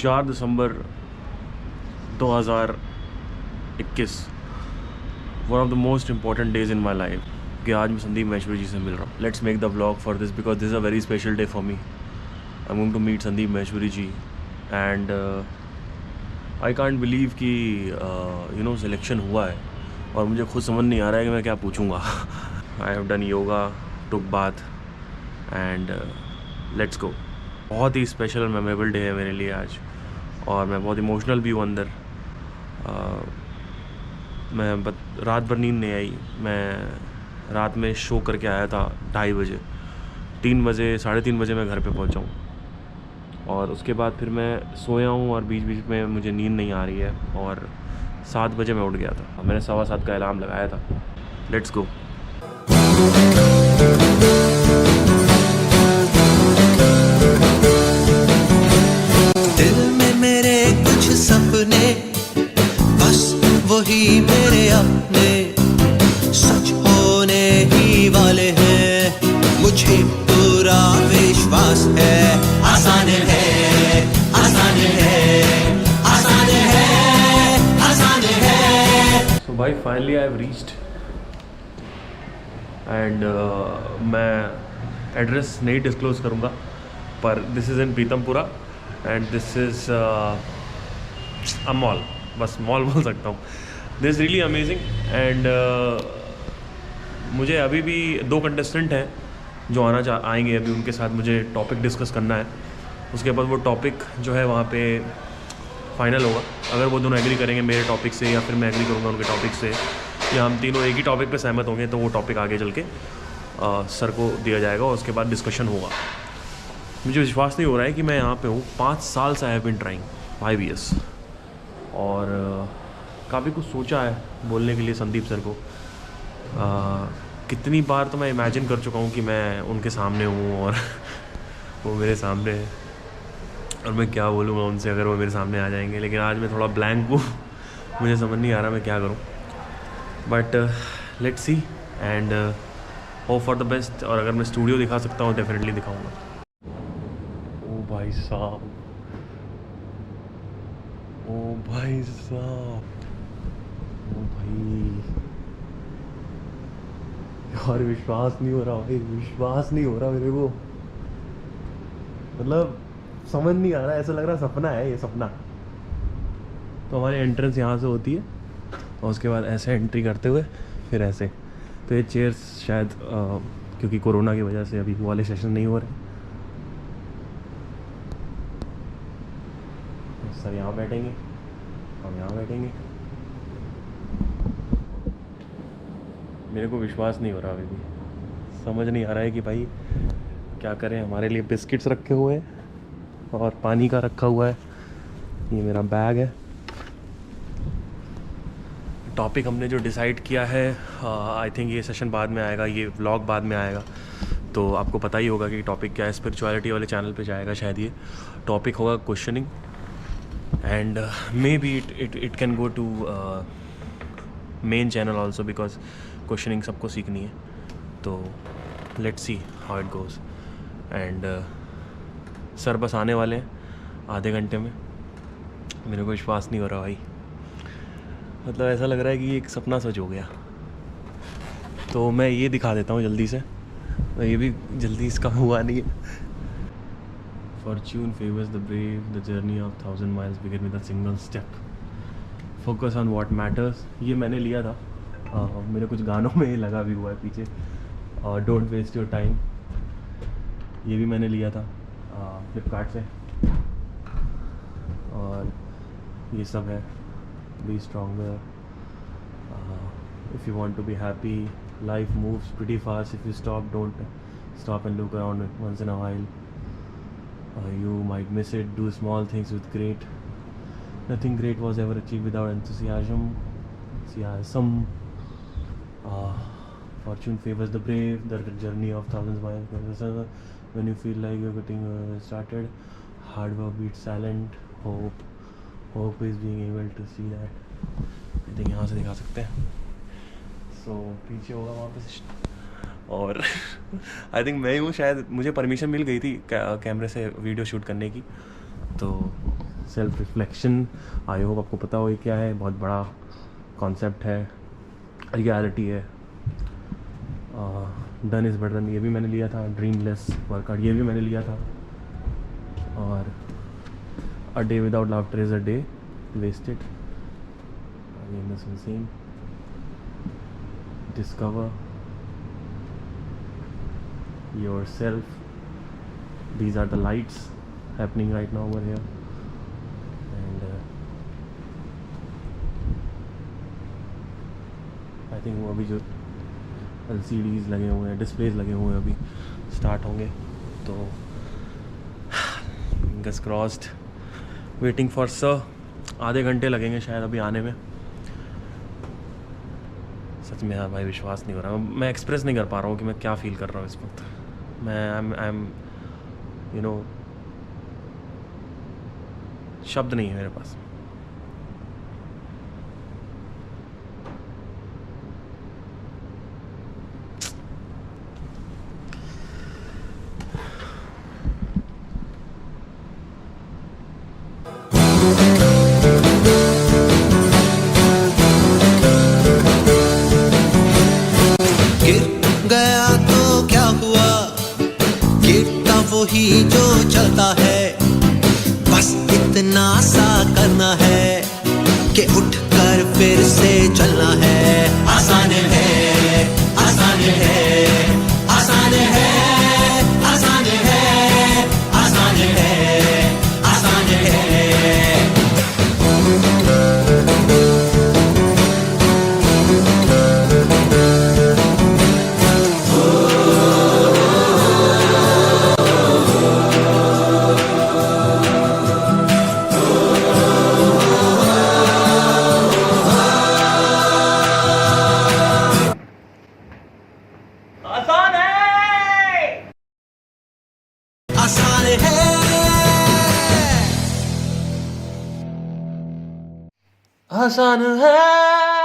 4 December 2021, one of the most important days in my life कि आज मैं संदीप महेश्वरी जी से मिल रहा हूँ. Let's make the vlog for this because this is a very special day for me. I am going to meet Sandeep Maheshwari ji and I can't believe कि selection हुआ है और मुझे खुद समझ नहीं आ रहा है कि मैं क्या पूछूंगा. I have done yoga, took bath and let's go. बहुत ही स्पेशल और मेमोरेबल डे है मेरे लिए आज और मैं बहुत इमोशनल भी हूँ अंदर. रात भर नींद नहीं आई. मैं रात में शो करके आया था 2:30 बजे. 3 बजे 3:30 बजे मैं घर पे पहुँचा हूँ और उसके बाद फिर मैं सोया हूँ और बीच बीच में मुझे नींद नहीं आ रही है और 7 बजे मैं उठ गया था. मैंने 7:15 का अलार्म लगाया था. Let's go. दिल में मेरे कुछ सपने, बस वही मेरे अपने सच होने ही वाले हैं. मुझे पूरा विश्वास है. आसान है, आसान है, आसान है, आसान है. सो भाई finally I have reached and मैं एड्रेस नहीं डिस्क्लोज करूँगा पर this is in Pitampura and this is a mall. बस मॉल बोल सकता हूँ. दिस रियली अमेजिंग एंड मुझे अभी भी 2 कंटेस्टेंट हैं जो आएंगे अभी. उनके साथ मुझे टॉपिक डिस्कस करना है. उसके बाद वो टॉपिक जो है वहाँ पे फाइनल होगा. अगर वो दोनों एग्री करेंगे मेरे टॉपिक से या फिर मैं एग्री करूँगा उनके टॉपिक से या हम तीनों एक ही टॉपिक पे सहमत होंगे तो वो टॉपिक आगे चल के सर को दिया जाएगा और उसके बाद डिस्कशन होगा. मुझे विश्वास नहीं हो रहा है कि मैं यहाँ पे हूँ. 5 साल से I have been trying 5 years और काफ़ी कुछ सोचा है बोलने के लिए संदीप सर को. कितनी बार तो मैं इमेजिन कर चुका हूँ कि मैं उनके सामने हूँ और वो मेरे सामने है और मैं क्या बोलूँगा उनसे अगर वो मेरे सामने आ जाएंगे. लेकिन आज मैं थोड़ा ब्लैंक हूँ. मुझे समझ नहीं आ रहा मैं क्या करूँ. But let's see and hope for the best. और अगर मैं स्टूडियो दिखा सकता हूँ डेफिनेटली दिखाऊँगा. ओ भाई साहब, ओ भाई साहब, ओ भाई यार विश्वास नहीं हो रहा भाई. विश्वास नहीं हो रहा मेरे को. मतलब समझ नहीं आ रहा. ऐसा लग रहा सपना है ये, सपना. तो हमारी एंट्रेंस यहाँ से होती है और उसके बाद ऐसे एंट्री करते हुए फिर ऐसे. तो ये चेयर्स शायद क्योंकि कोरोना की वजह से अभी वाले सेशन नहीं हो रहे. सर यहाँ बैठेंगे, हम यहाँ बैठेंगे. मेरे को विश्वास नहीं हो रहा अभी भी. समझ नहीं आ रहा है कि भाई क्या करें. हमारे लिए बिस्किट्स रखे हुए हैं और पानी का रखा हुआ है. ये मेरा बैग है. टॉपिक हमने जो डिसाइड किया है, आई थिंक ये सेशन बाद में आएगा, ये व्लॉग बाद में आएगा तो आपको पता ही होगा कि टॉपिक क्या है. स्पिरिचुअलिटी वाले चैनल पे जाएगा शायद. ये टॉपिक होगा questioning and maybe it can go to main channel also because questioning सबको सीखनी है. तो let's see how it goes. And sir बस आने वाले हैं आधे घंटे में. मेरे को विश्वास नहीं हो रहा भाई. मतलब ऐसा लग रहा है कि ये एक सपना सच हो गया. तो मैं ये दिखा देता हूँ जल्दी से. ये भी जल्दी इसका हुआ नहीं है. Fortune favours the brave, the journey of 1000 miles begin with a single step. Focus on what matters. ये मैंने लिया था. मेरे कुछ गानों में लगा भी हुआ है पीछे. Don't waste your time. ये भी मैंने लिया था फ्लिपकार्ट से. और ये सब है. Be stronger. If you want to be happy, life moves pretty fast. If you stop, don't stop and look around once in a while. You might miss it. Do small things with great. Nothing great was ever achieved without enthusiasm. Fortune favors the brave. The journey of thousands miles. When you feel like you're getting started, hard work beats silent hope is being able to see that. I think यहाँ से दिखा सकते हैं. So पीछे होगा वापस. और I think मैं हूँ शायद. मुझे परमिशन मिल गई थी कैमरे से वीडियो शूट करने की. तो सेल्फ रिफ्लेक्शन, आई होप आपको पता हो ये क्या है। बहुत बड़ा कॉन्सेप्ट है, रियलिटी है। डन इज़ बेटर देन, ये भी मैंने लिया था। ड्रीमलेस वर्कआउट, ये भी मैंने लिया था। और a day without laughter is a day wasted, again this one same. Discover yourself, these are the lights happening right now over here, and I think वो अभी जो LCDs लगे हुए हैं, डिस्प्लेज लगे हुए हैं, अभी स्टार्ट होंगे। तो fingers crossed, waiting for sir. आधे घंटे लगेंगे शायद अभी आने में। सच में यार भाई विश्वास नहीं हो रहा, मैं एक्सप्रेस नहीं कर पा रहा हूँ कि मैं क्या फील कर रहा हूँ इस वक्त। मैं आई एम यू नो, शब्द नहीं है मेरे पास। गिर गया तो क्या हुआ, गिरता वही जो चलता है। बस इतना सा करना है कि उठकर फिर से चलना है। आसान है, आसान है, आसान है, आसान है, आसान है, आसान है। आसान है, आसान है, आसान है।